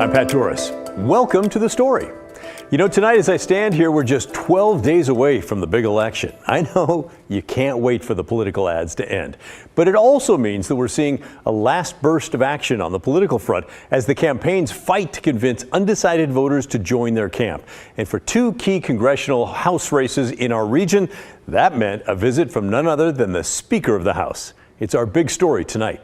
I'm Pat Torres. Welcome to The Story. You know, tonight as I stand here, we're just 12 days away from the big election. I know you can't wait for the political ads to end, but it also means that we're seeing a last burst of action on the political front as the campaigns fight to convince undecided voters to join their camp. And for two key congressional House races in our region, that meant a visit from none other than the Speaker of the House. It's our big story tonight.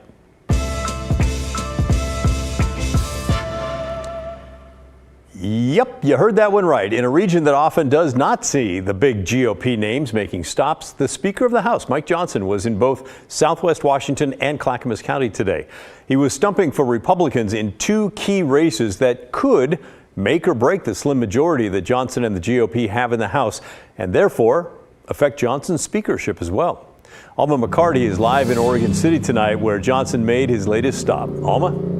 Yep, you heard that one right. In a region that often does not see the big GOP names making stops, the Speaker of the House, Mike Johnson, was in both Southwest Washington and Clackamas County today. He was stumping for Republicans in two key races that could make or break the slim majority that Johnson and the GOP have in the House, and therefore affect Johnson's speakership as well. Alma McCarty is live in Oregon City tonight, where Johnson made his latest stop. Alma?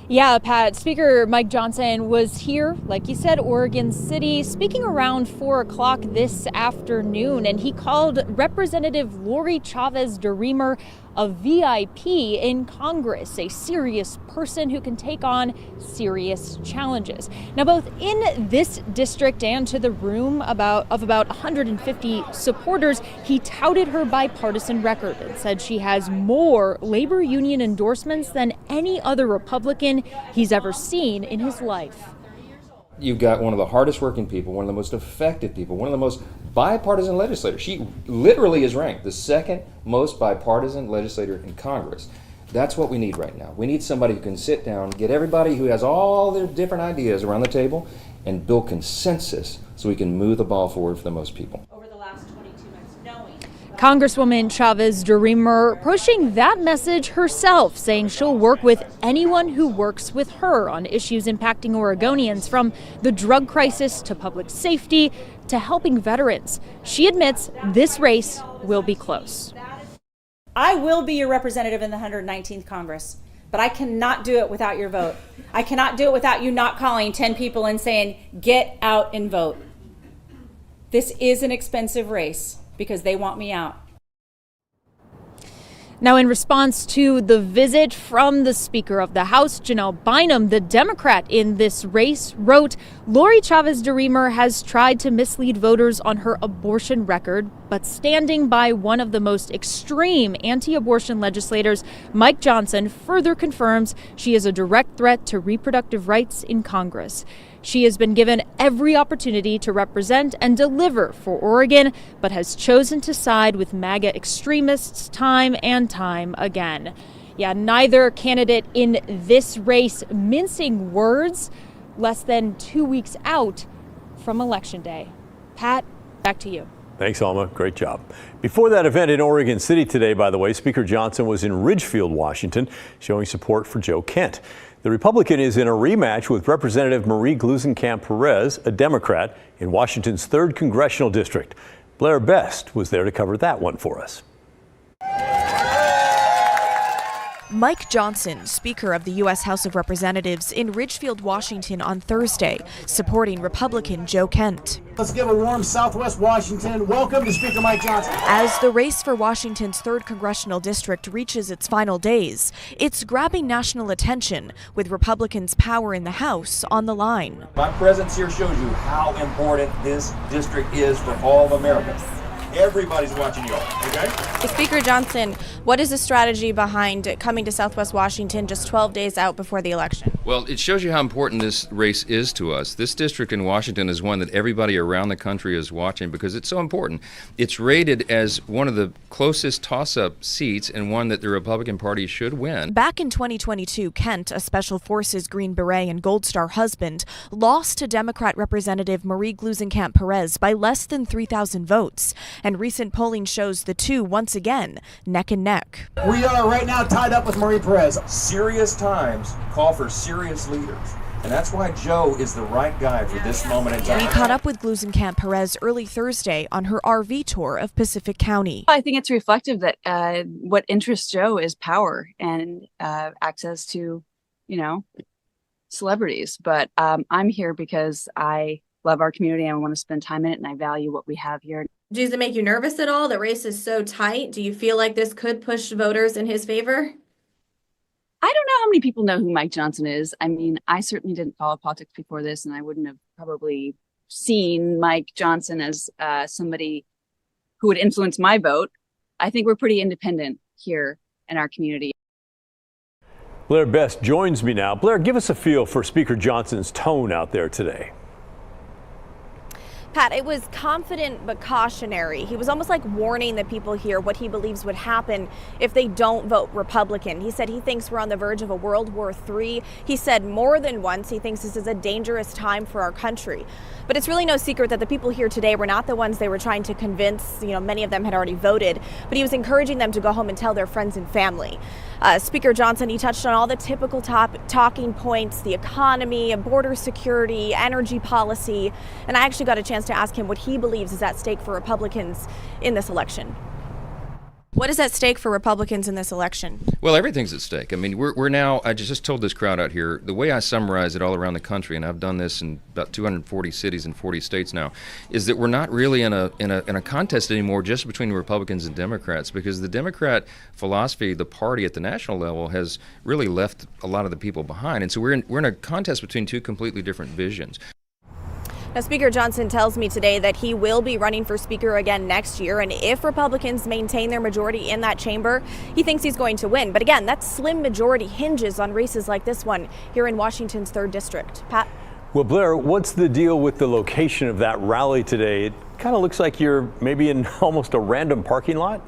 Yeah, Pat, Speaker Mike Johnson was here, like you said, Oregon City, speaking around 4 o'clock this afternoon, and he called Representative Lori Chavez-DeRemer a VIP in Congress, a serious person who can take on serious challenges. Now, both in this district and to the room of about 150 supporters, he touted her bipartisan record and said she has more labor union endorsements than any other Republican he's ever seen in his life. You've got one of the hardest working people, one of the most effective people, one of the most bipartisan legislators. She literally is ranked the second most bipartisan legislator in Congress. That's what we need right now. We need somebody who can sit down, get everybody who has all their different ideas around the table and build consensus so we can move the ball forward for the most people. Congresswoman Chavez-DeRemer pushing that message herself, saying she'll work with anyone who works with her on issues impacting Oregonians, from the drug crisis to public safety to helping veterans. She admits this race will be close. I will be your representative in the 119th Congress, but I cannot do it without your vote. I cannot do it without you not calling 10 people and saying, get out and vote. This is an expensive race, because they want me out. Now, in response to the visit from the Speaker of the House, Janelle Bynum, the Democrat in this race, wrote, Lori Chavez-DeRemer has tried to mislead voters on her abortion record, but standing by one of the most extreme anti-abortion legislators, Mike Johnson, further confirms she is a direct threat to reproductive rights in Congress. She has been given every opportunity to represent and deliver for Oregon, but has chosen to side with MAGA extremists time and time again. Yeah, neither candidate in this race mincing words, less than 2 weeks out from Election Day. Pat, back to you. Thanks, Alma. Great job. Before that event in Oregon City today, by the way, Speaker Johnson was in Ridgefield, Washington, showing support for Joe Kent. The Republican is in a rematch with Representative Marie Gluesenkamp Perez, a Democrat, in Washington's 3rd Congressional District. Blair Best was there to cover that one for us. Mike Johnson, Speaker of the U.S. House of Representatives, in Ridgefield, Washington on Thursday, supporting Republican Joe Kent. Let's give a warm Southwest Washington welcome to Speaker Mike Johnson. As the race for Washington's 3rd Congressional District reaches its final days, it's grabbing national attention, with Republicans' power in the House on the line. My presence here shows you how important this district is for all of America. Everybody's watching you all, okay? Speaker Johnson, what is the strategy behind coming to Southwest Washington just 12 days out before the election? Well, it shows you how important this race is to us. This district in Washington is one that everybody around the country is watching because it's so important. It's rated as one of the closest toss-up seats and one that the Republican Party should win. Back in 2022, Kent, a Special Forces Green Beret and Gold Star husband, lost to Democrat Representative Marie Gluesenkamp Perez by less than 3,000 votes. And recent polling shows the two once again neck and neck. We are right now tied up with Marie Perez. Serious times call for serious leaders. And that's why Joe is the right guy for this moment in time. We caught up with Gluesenkamp Perez early Thursday on her RV tour of Pacific County. I think it's reflective that what interests Joe is power and access to, celebrities. But I'm here because I love our community and I want to spend time in it, and I value what we have here. Does it make you nervous at all? The race is so tight. Do you feel like this could push voters in his favor? I don't know how many people know who Mike Johnson is. I mean, I certainly didn't follow politics before this, and I wouldn't have probably seen Mike Johnson as somebody who would influence my vote. I think we're pretty independent here in our community. Blair Best joins me now. Blair, give us a feel for Speaker Johnson's tone out there today. Pat, it was confident but cautionary. He was almost like warning the people here what he believes would happen if they don't vote Republican. He said he thinks we're on the verge of a World War III. He said more than once he thinks this is a dangerous time for our country. But it's really no secret that the people here today were not the ones they were trying to convince. Many of them had already voted, but he was encouraging them to go home and tell their friends and family. Speaker Johnson, he touched on all the typical talking points, the economy, border security, energy policy, and I actually got a chance to ask him what he believes is at stake for Republicans in this election. What is at stake for Republicans in this election? Well, everything's at stake. I mean, we're now, I just told this crowd out here, the way I summarize it all around the country, and I've done this in about 240 cities in 40 states now, is that we're not really in a contest anymore just between Republicans and Democrats, because the Democrat philosophy, the party at the national level, has really left a lot of the people behind. And so we're in a contest between two completely different visions. Now, Speaker Johnson tells me today that he will be running for Speaker again next year, and if Republicans maintain their majority in that chamber, he thinks he's going to win. But again, that slim majority hinges on races like this one here in Washington's 3rd District. Pat? Well, Blair, what's the deal with the location of that rally today? It kind of looks like you're maybe in almost a random parking lot.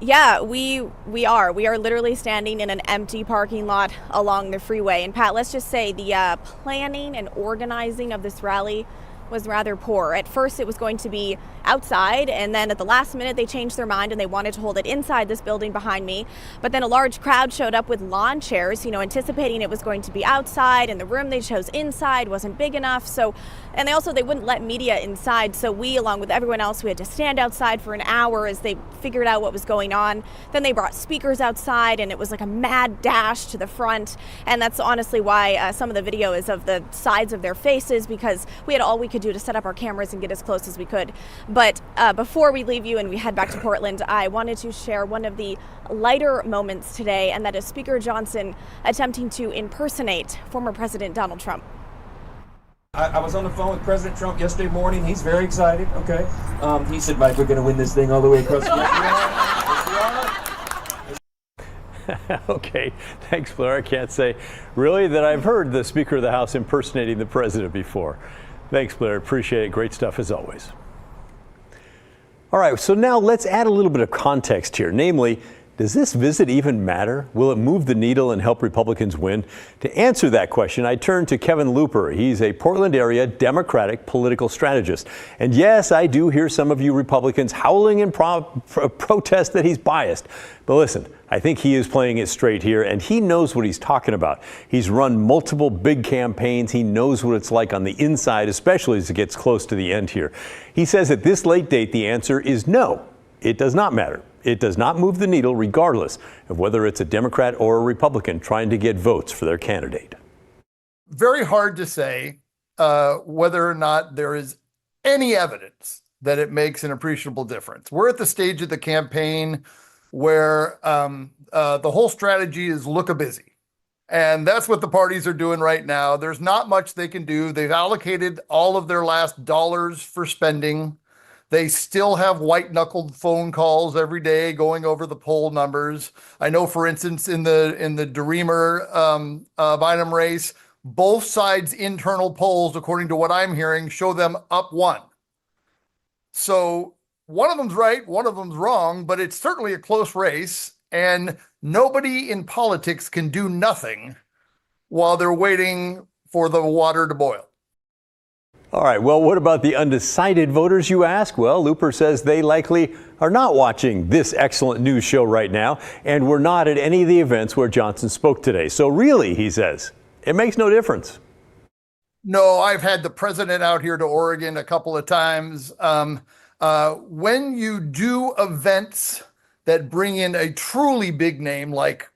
Yeah, we are. We are literally standing in an empty parking lot along the freeway. And Pat, let's just say the planning and organizing of this rally was rather poor. At first, it was going to be outside, and then at the last minute, they changed their mind and they wanted to hold it inside this building behind me. But then a large crowd showed up with lawn chairs, anticipating it was going to be outside, and the room they chose inside wasn't big enough. And they wouldn't let media inside. So we, along with everyone else, we had to stand outside for an hour as they figured out what was going on. Then they brought speakers outside, and it was like a mad dash to the front. And that's honestly why some of the video is of the sides of their faces, because we had all we could do to set up our cameras and get as close as we could. But before we leave you and we head back to Portland, I wanted to share one of the lighter moments today, and that is Speaker Johnson attempting to impersonate former President Donald Trump. I was on the phone with President Trump yesterday morning. He's very excited. Okay. He said, Mike, we're going to win this thing all the way across the Okay, thanks, Blair. I can't say really that I've heard the Speaker of the House impersonating the president before. Thanks, Blair. Appreciate it. Great stuff as always. All right, so now let's add a little bit of context here. Namely, does this visit even matter? Will it move the needle and help Republicans win? To answer that question, I turn to Kevin Looper. He's a Portland area Democratic political strategist. And yes, I do hear some of you Republicans howling in protest that he's biased. But listen, I think he is playing it straight here, and he knows what he's talking about. He's run multiple big campaigns. He knows what it's like on the inside, especially as it gets close to the end here. He says at this late date, the answer is no. It does not matter. It does not move the needle regardless of whether it's a Democrat or a Republican trying to get votes for their candidate. Very hard to say whether or not there is any evidence that it makes an appreciable difference. We're at the stage of the campaign where the whole strategy is look-a-busy. And that's what the parties are doing right now. There's not much they can do. They've allocated all of their last dollars for spending. They still have white-knuckled phone calls every day going over the poll numbers. I know, for instance, in the DeRemer Bynum race, both sides' internal polls, according to what I'm hearing, show them up one. So one of them's right, one of them's wrong, but it's certainly a close race, and nobody in politics can do nothing while they're waiting for the water to boil. All right, well, what about the undecided voters, you ask? Well, Looper says they likely are not watching this excellent news show right now and were not at any of the events where Johnson spoke today. So really, he says, it makes no difference. No, I've had the president out here to Oregon a couple of times. When you do events that bring in a truly big name like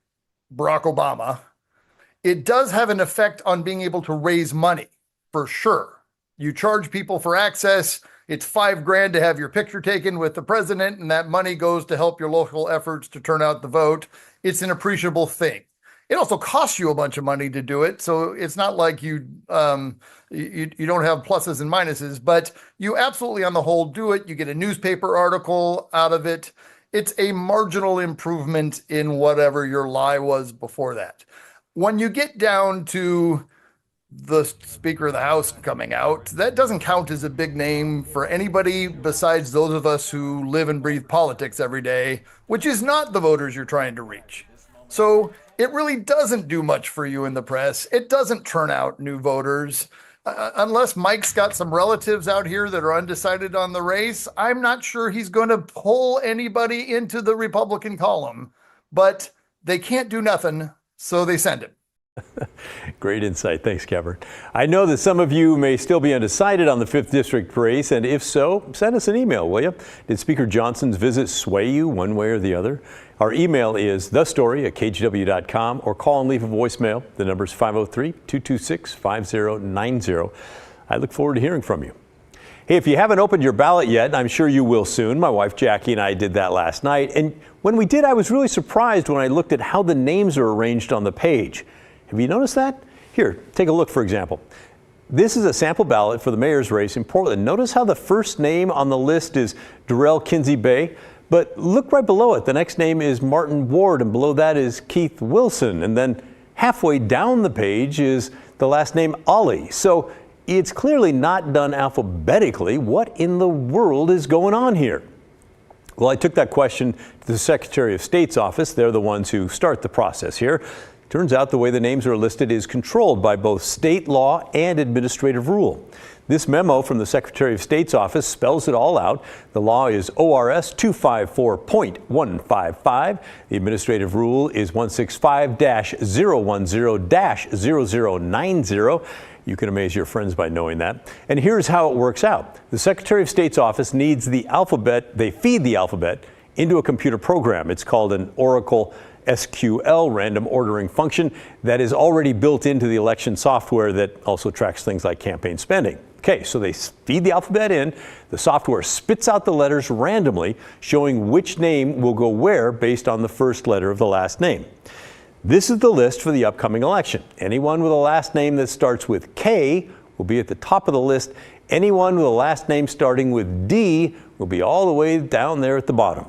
Barack Obama, it does have an effect on being able to raise money, for sure. You charge people for access, It's $5,000 to have your picture taken with the president, and that money goes to help your local efforts to turn out the vote. It's an appreciable thing. It also costs you a bunch of money to do it, so it's not like you don't have pluses and minuses, but you absolutely on the whole do it. You get a newspaper article out of it. It's a marginal improvement in whatever your lie was before that. When you get down to the Speaker of the House coming out, that doesn't count as a big name for anybody besides those of us who live and breathe politics every day, which is not the voters you're trying to reach. So it really doesn't do much for you in the press. It doesn't turn out new voters. Unless Mike's got some relatives out here that are undecided on the race, I'm not sure he's going to pull anybody into the Republican column. But they can't do nothing, so they send him. Great insight. Thanks, Kevin. I know that some of you may still be undecided on the 5th District race, and if so, send us an email, will you? Did Speaker Johnson's visit sway you one way or the other? Our email is thestory@kgw.com, or call and leave a voicemail. The number is 503-226-5090. I look forward to hearing from you. Hey, if you haven't opened your ballot yet, I'm sure you will soon. My wife Jackie and I did that last night, and when we did, I was really surprised when I looked at how the names are arranged on the page. Have you noticed that? Here, take a look, for example. This is a sample ballot for the mayor's race in Portland. Notice how the first name on the list is Darrell Kinsey Bay, but look right below it. The next name is Martin Ward, and below that is Keith Wilson. And then halfway down the page is the last name Ollie. So it's clearly not done alphabetically. What in the world is going on here? Well, I took that question to the Secretary of State's office. They're the ones who start the process here. Turns out the way the names are listed is controlled by both state law and administrative rule. This memo from the Secretary of State's office spells it all out. The law is ORS 254.155. The administrative rule is 165-010-0090. You can amaze your friends by knowing that. And here's how it works out. The Secretary of State's office needs the alphabet. They feed the alphabet into a computer program. It's called an Oracle SQL random ordering function that is already built into the election software that also tracks things like campaign spending. Okay, so they feed the alphabet in, the software spits out the letters randomly, showing which name will go where based on the first letter of the last name. This is the list for the upcoming election. Anyone with a last name that starts with K will be at the top of the list. Anyone with a last name starting with D will be all the way down there at the bottom.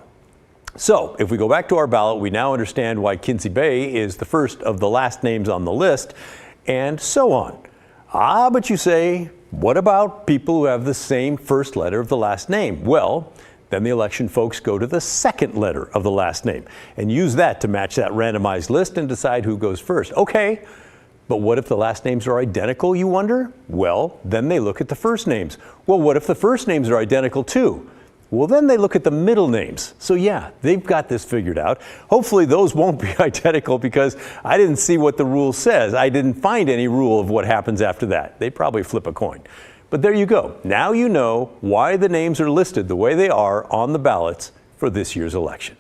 So if we go back to our ballot, we now understand why Kinsey Bay is the first of the last names on the list, and so on. Ah, but you say, what about people who have the same first letter of the last name? Well, then the election folks go to the second letter of the last name and use that to match that randomized list and decide who goes first. Okay, but what if the last names are identical, you wonder? Well, then they look at the first names. Well, what if the first names are identical too? Well, then they look at the middle names. So yeah, they've got this figured out. Hopefully those won't be identical because I didn't see what the rule says. I didn't find any rule of what happens after that. They probably flip a coin. But there you go. Now you know why the names are listed the way they are on the ballots for this year's election.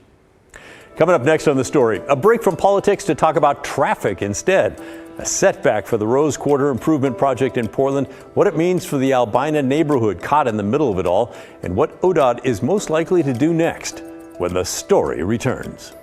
Coming up next on The Story, a break from politics to talk about traffic instead. A setback for the Rose Quarter Improvement Project in Portland, what it means for the Albina neighborhood caught in the middle of it all, and what ODOT is most likely to do next when The Story returns.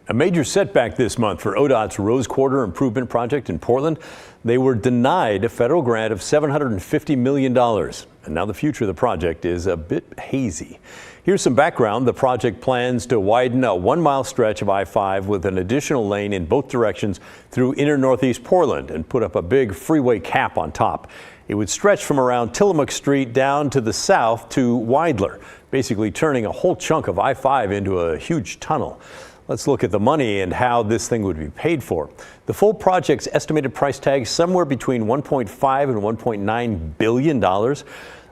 A major setback this month for ODOT's Rose Quarter Improvement Project in Portland. They were denied a federal grant of $750 million. And now the future of the project is a bit hazy. Here's some background. The project plans to widen a 1-mile stretch of I-5 with an additional lane in both directions through inner northeast Portland and put up a big freeway cap on top. It would stretch from around Tillamook Street down to the south to Weidler, basically turning a whole chunk of I-5 into a huge tunnel. Let's look at the money and how this thing would be paid for. The full project's estimated price tag somewhere between $1.5 and $1.9 billion.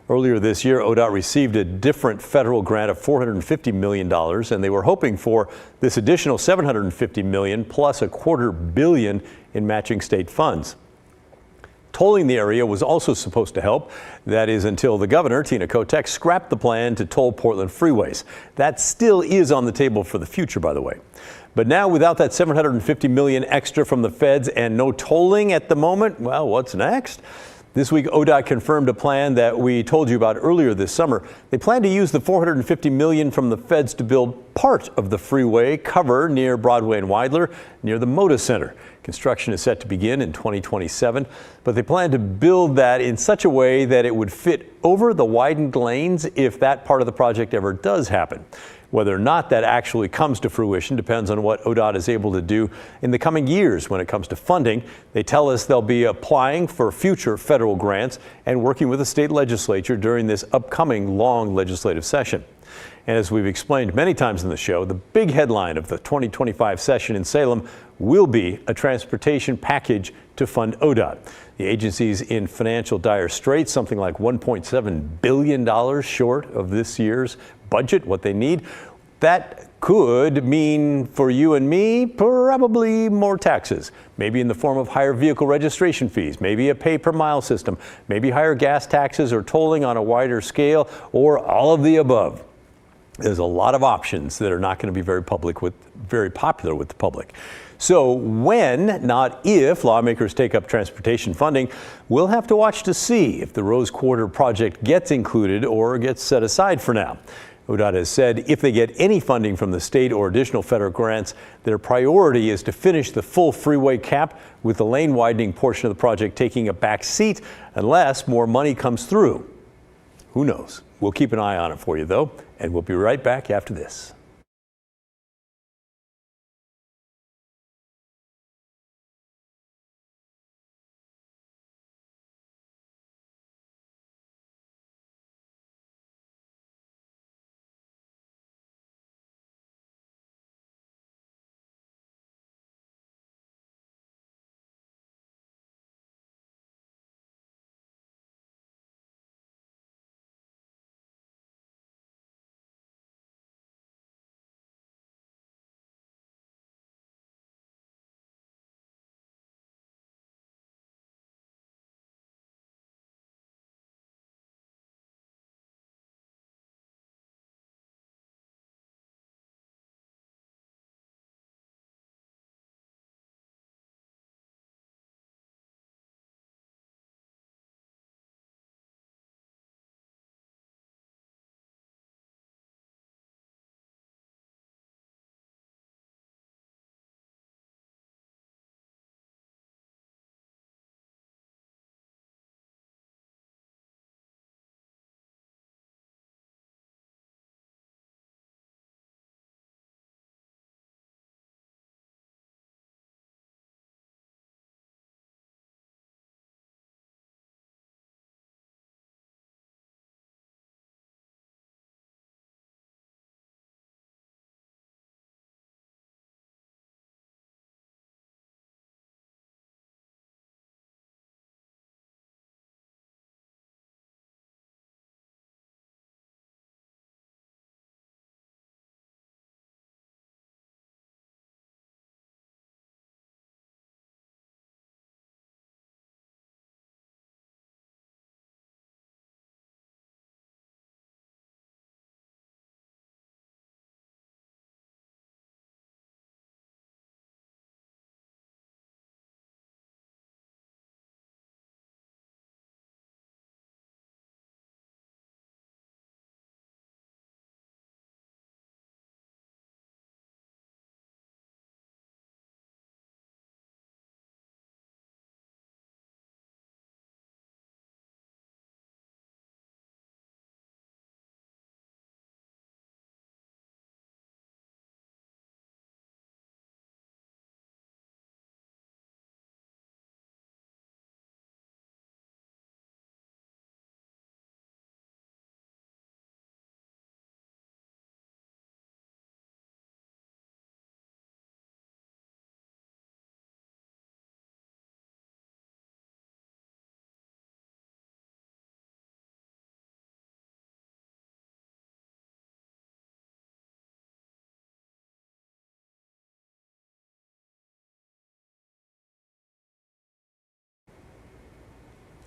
Earlier this year, ODOT received a different federal grant of $450 million, and they were hoping for this additional $750 million plus $250 million in matching state funds. Tolling the area was also supposed to help. That is until the governor, Tina Kotek, scrapped the plan to toll Portland freeways. That still is on the table for the future, by the way. But now, without that $750 million extra from the feds and no tolling at the moment, well, what's next? This week, ODOT confirmed a plan that we told you about earlier this summer. They plan to use the $450 million from the feds to build part of the freeway cover near Broadway and Weidler, near the Moda Center. Construction is set to begin in 2027, but they plan to build that in such a way that it would fit over the widened lanes if that part of the project ever does happen. Whether or not that actually comes to fruition depends on what ODOT is able to do in the coming years when it comes to funding. They tell us they'll be applying for future federal grants and working with the state legislature during this upcoming long legislative session. And as we've explained many times in the show, the big headline of the 2025 session in Salem will be a transportation package to fund ODOT. The agency's in financial dire straits, something like $1.7 billion short of this year's budget, what they need. That could mean for you and me probably more taxes, maybe in the form of higher vehicle registration fees, maybe a pay per mile system, maybe higher gas taxes or tolling on a wider scale, or all of the above. There's a lot of options that are not going to be very popular with the public. So when, not if, lawmakers take up transportation funding, we'll have to watch to see if the Rose Quarter project gets included or gets set aside for now. ODOT has said if they get any funding from the state or additional federal grants, their priority is to finish the full freeway cap, with the lane widening portion of the project taking a back seat unless more money comes through. Who knows? We'll keep an eye on it for you, though, and we'll be right back after this.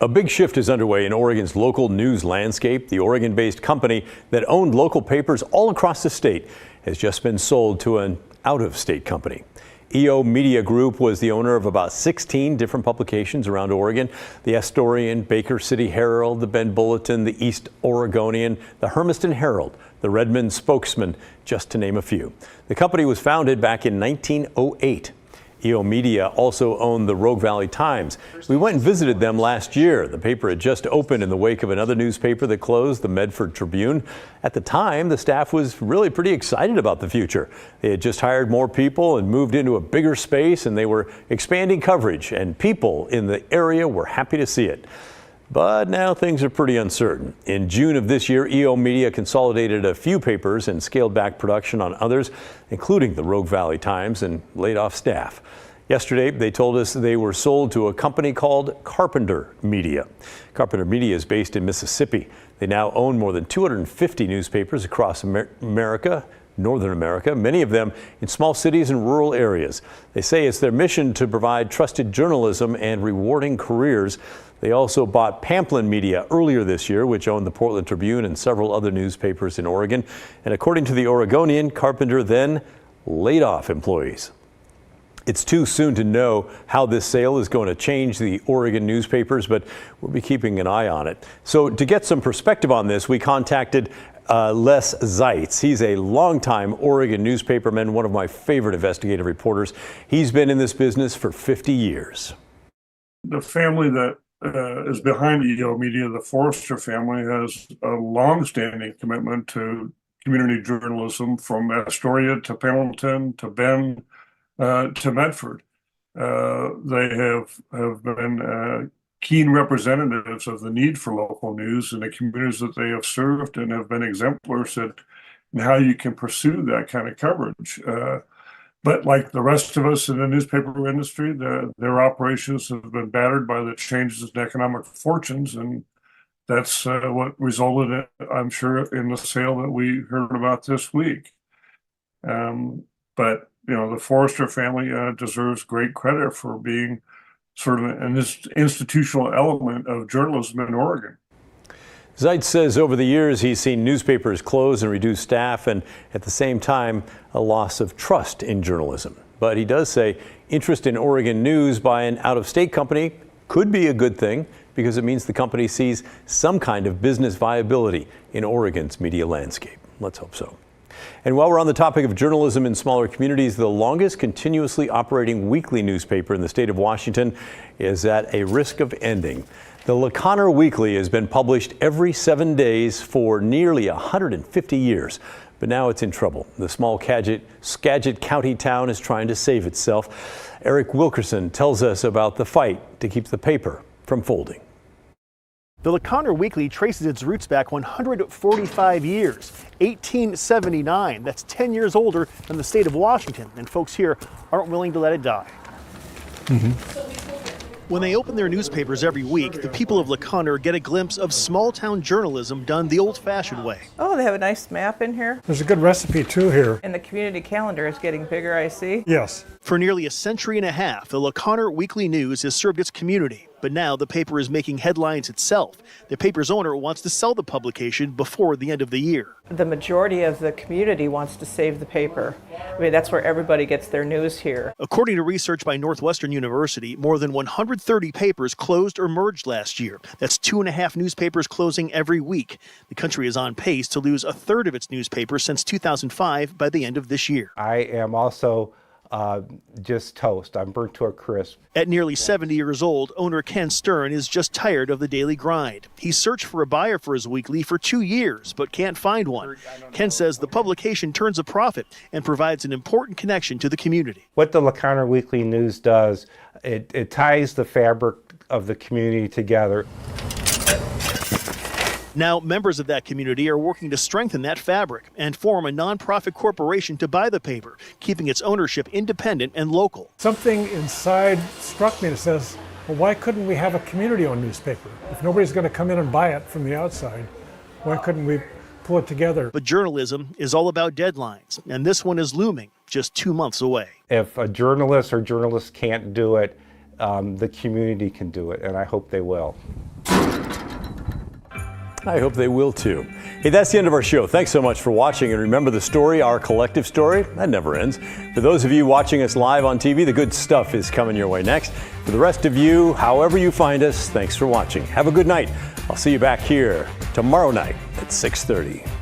A big shift is underway in Oregon's local news landscape. The Oregon-based company that owned local papers all across the state has just been sold to an out-of-state company. EO Media Group was the owner of about 16 different publications around Oregon: the Astorian, Baker City Herald, the Bend Bulletin, the East Oregonian, the Hermiston Herald, the Redmond Spokesman, just to name a few. The company was founded back in 1908. EO Media also owned the Rogue Valley Times. We went and visited them last year. The paper had just opened in the wake of another newspaper that closed, the Medford Tribune. At the time, the staff was really pretty excited about the future. They had just hired more people and moved into a bigger space, and they were expanding coverage, and people in the area were happy to see it. But now things are pretty uncertain. In June of this year, EO Media consolidated a few papers and scaled back production on others, including the Rogue Valley Times, and laid off staff. Yesterday, they told us they were sold to a company called Carpenter Media. Carpenter Media is based in Mississippi. They now own more than 250 newspapers across America, Northern America, many of them in small cities and rural areas. They say it's their mission to provide trusted journalism and rewarding careers. They also bought Pamplin Media earlier this year, which owned the Portland Tribune and several other newspapers in Oregon. And according to the Oregonian, Carpenter then laid off employees. It's too soon to know how this sale is going to change the Oregon newspapers, but we'll be keeping an eye on it. So to get some perspective on this, we contacted Les Zeitz. He's a longtime Oregon newspaperman, one of my favorite investigative reporters. He's been in this business for 50 years. The family that is behind EO Media, the Forrester family, has a long-standing commitment to community journalism from Astoria to Pendleton to Bend to Medford. They have been keen representatives of the need for local news in the communities that they have served, and have been exemplars in how you can pursue that kind of coverage. But like the rest of us in the newspaper industry, their operations have been battered by the changes in economic fortunes, and that's what resulted in, I'm sure, in the sale that we heard about this week. But you know, the Forrester family deserves great credit for being sort of an institutional element of journalism in Oregon. Zeitz says over the years he's seen newspapers close and reduce staff, and at the same time a loss of trust in journalism. But he does say interest in Oregon news by an out-of-state company could be a good thing, because it means the company sees some kind of business viability in Oregon's media landscape. Let's hope so. And while we're on the topic of journalism in smaller communities, the longest continuously operating weekly newspaper in the state of Washington is at a risk of ending. The LaConner Weekly has been published every 7 days for nearly 150 years, but now it's in trouble. The small Skagit County town is trying to save itself. Eric Wilkerson tells us about the fight to keep the paper from folding. The LaConner Weekly traces its roots back 145 years, 1879. That's 10 years older than the state of Washington, and folks here aren't willing to let it die. When they open their newspapers every week, the people of LaConner get a glimpse of small-town journalism done the old-fashioned way. Oh, they have a nice map in here. There's a good recipe, too, here. And the community calendar is getting bigger, I see. Yes. For nearly a century and a half, the LaConner Weekly News has served its community. But now the paper is making headlines itself. The paper's owner wants to sell the publication before the end of the year. The majority of the community wants to save the paper. I mean, that's where everybody gets their news here. According to research by Northwestern University, more than 130 papers closed or merged last year. That's 2.5 newspapers closing every week. The country is on pace to lose a third of its newspapers since 2005 by the end of this year. I am also just toast. I'm burnt to a crisp. At nearly 70 years old, owner Ken Stern is just tired of the daily grind. He's searched for a buyer for his weekly for 2 years, but can't find one. Ken says the publication turns a profit and provides an important connection to the community. What the LaConner Weekly News does, it ties the fabric of the community together. Now, members of that community are working to strengthen that fabric and form a nonprofit corporation to buy the paper, keeping its ownership independent and local. Something inside struck me that says, well, why couldn't we have a community-owned newspaper? If nobody's going to come in and buy it from the outside, why couldn't we pull it together? But journalism is all about deadlines, and this one is looming just 2 months away. If a journalist or journalists can't do it, the community can do it, and I hope they will. I hope they will too. Hey, that's the end of our show. Thanks so much for watching. And remember, the story, our collective story, that never ends. For those of you watching us live on TV, the good stuff is coming your way next. For the rest of you, however you find us, thanks for watching. Have a good night. I'll see you back here tomorrow night at 6:30.